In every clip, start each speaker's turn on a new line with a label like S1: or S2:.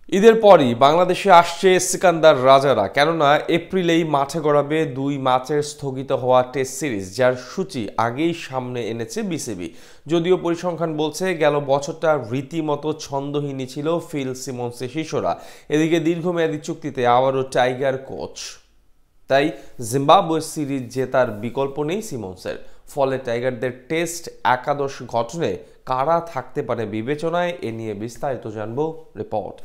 S1: ঈদের পরই বাংলাদেশে আসছে সিকান্দার রাজারা, কেননা এপ্রিলেই মাঠে গড়াবে 2 ম্যাচের স্থগিত হওয়া টেস্ট সিরিজ, যার সূচি আগেই সামনে এনেছে বিসিবি। যদিও পরিসংখ্যান বলছে গেল বছরটা রীতিমতো ছন্দহীনই ছিল ফিল সিমন্সের শিষ্যরা। এদিকে দীর্ঘমেয়াদী চুক্তিতে আবারও টাইগার কোচ, তাই জিম্বাবুয়ে সিরিজ জেতার বিকল্প নেই সিমন্সের। ফলে টাইগারদের টেস্ট একাদশ গঠনে কারা থাকতে পারে বিবেচনায়, এ নিয়ে বিস্তারিত জানবো রিপোর্ট।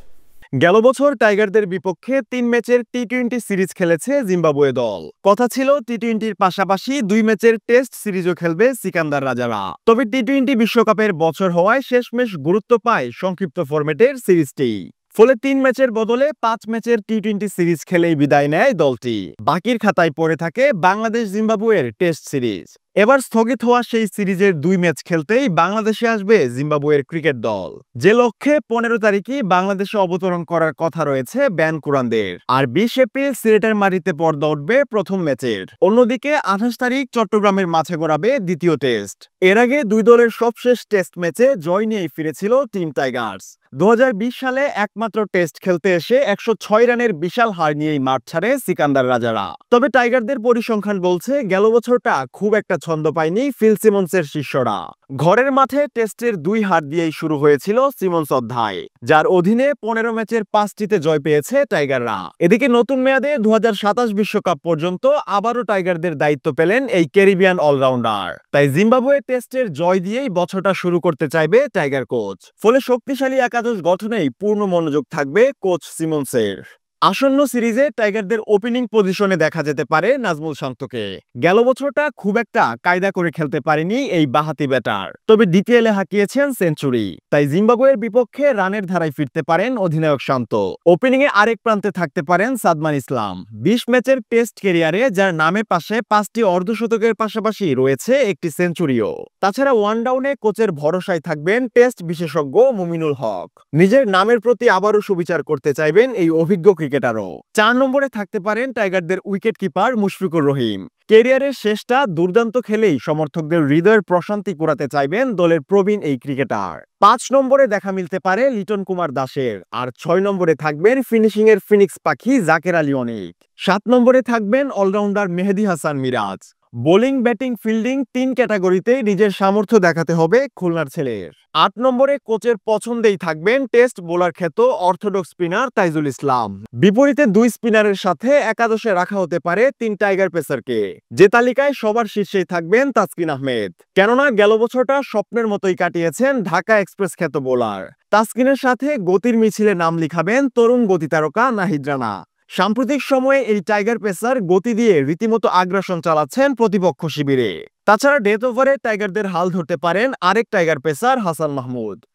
S2: গেল বছর টাইগারদের বিপক্ষে 3 ম্যাচের টি-20 সিরিজ খেলেছে জিম্বাবুয়ে দল। কথা ছিল টি-20-র পাশাপাশি 2 ম্যাচের টেস্ট সিরিজও খেলবে সিকান্দার রাজারা। তবে টি-20 বিশ্বকাপের বছর হওয়ায় শেষমেশ গুরুত্ব পায় সংক্ষিপ্ত ফরম্যাটের সিরিজটি। ফলে 3 ম্যাচের বদলে 5 ম্যাচের টি-20 সিরিজ খেলেই বিদায় নেয় দলটি। বাকির খাতায় পড়ে থাকে বাংলাদেশ জিম্বাবুয়ের টেস্ট সিরিজ। এবার স্থগিত হওয়া সেই সিরিজের 2 ম্যাচ খেলতেই বাংলাদেশে আসবে জিম্বাবুয়ের ক্রিকেট দল, যে লক্ষ্যে 15 তারিখই বাংলাদেশে অবতরণ করার কথা রয়েছে ব্যান কুরানদের। আর 20 এপ্রিল সিলেটের মাটিতে পর্দা উঠবে প্রথম ম্যাচের। অন্যদিকে 28 তারিখ চট্টগ্রামের মাঠে গড়াবে দ্বিতীয় টেস্ট। এর আগে দুই দলের সবশেষ টেস্ট ম্যাচে জয় নিয়েই ফিরেছিল টিম টাইগার্স। 2020 সালে একমাত্র টেস্ট খেলতে এসে 106 রানের বিশাল হার নিয়েই মাঠ ছাড়ে সিকান্দার রাজারা। তবে টাইগারদের পরিসংখ্যান বলছে গেল বছরটা খুব একটা ছন্দ পায়নি ফিল সিমন্সের শিষ্যরা। ঘরের মাঠে টেস্টের 2 হার দিয়েই শুরু হয়েছিল সিমন্স অধ্যায়, যার অধীনে 15 ম্যাচের 5টিতে জয় পেয়েছে টাইগাররা। এদিকে নতুন মেয়াদে 2027 বিশ্বকাপ পর্যন্ত আবারও টাইগারদের দায়িত্ব পেলেন এই ক্যারিবিয়ান অলরাউন্ডার। তাই জিম্বাবুয়ে টেস্টের জয় দিয়েই বছরটা শুরু করতে চাইবে টাইগার কোচ। ফলে শক্তিশালী একাদশ গঠনেই পূর্ণ মনোযোগ থাকবে কোচ সিমন্সের। আসন্ন সিরিজে টাইগারদের ওপেনিং পজিশনে দেখা যেতে পারে নাজমুল শান্তকে। গেল বছরটা খুব একটা কায়দা করে খেলতে পারেনি এই বাঁহাতি ব্যাটার, তবে ডিপিএলে হাঁকিয়েছেন সেঞ্চুরি। তাই জিম্বাবুয়ের বিপক্ষে রানের ধারায় ফিরতে পারেন অধিনায়ক শান্ত। ওপেনিংয়ে আরেক প্রান্তে থাকতে পারেন সাদমান ইসলাম। 20 ম্যাচের টেস্ট ক্যারিয়ারে যার নামের পাশে 5টি অর্ধশতকের পাশাপাশি রয়েছে একটি সেঞ্চুরিও। তাছাড়া ওয়ান ডাউনে কোচের ভরসায় থাকবেন টেস্ট বিশেষজ্ঞ মুমিনুল হক। নিজের নামের প্রতি আবারও সুবিচার করতে চাইবেন এই অভিজ্ঞ ক্রিকেটারও। 4 নম্বরে থাকতে পারেন টাইগারদের উইকেট কিপার মুশফিকুর রহিম। ক্যারিয়ারের শেষটা দুর্দান্ত খেলেই সমর্থকদের হৃদয়ের প্রশান্তি কুড়াতে চাইবেন দলের প্রবীণ এই ক্রিকেটার। 5 নম্বরে দেখা মিলতে পারে লিটন কুমার দাসের। আর 6 নম্বরে থাকবেন ফিনিশিং এর ফিনিক্স পাখি জাকের আলী অনিক। 7 নম্বরে থাকবেন allrounder Mehedi Hasan Miraz. Bowling, batting, fielding 3 ক্যাটাগরিতে নিজের সামর্থ্য দেখাতে হবে খুলনার ছেলের। 8 নম্বরে কোচের পছন্দেই থাকবেন টেস্ট বোলার খ্যাত অর্থোডক্স স্পিনার তাইজুল ইসলাম। বিপরীতে 2 স্পিনারের সাথে একাদশে রাখা হতে পারে 3 টাইগার পেসারকে, যে তালিকায় সবার শীর্ষেই থাকবেন তাসকিন আহমেদ। কেননা গেল বছরটা স্বপ্নের মতোই কাটিয়েছেন ঢাকা এক্সপ্রেস খ্যাত বোলার। তাসকিনের সাথে গতির মিছিলে নাম লিখাবেন তরুণ গতি তারকা নাহিদ রানা। সাম্প্রতিক সময়ে এই টাইগার পেসার গতি দিয়ে রীতিমতো আগ্রাসন চালাচ্ছেন প্রতিপক্ষ শিবিরে। তাছাড়া ডেথ ওভারে টাইগারদের হাল ধরতে পারেন আরেক টাইগার পেসার হাসান মাহমুদ।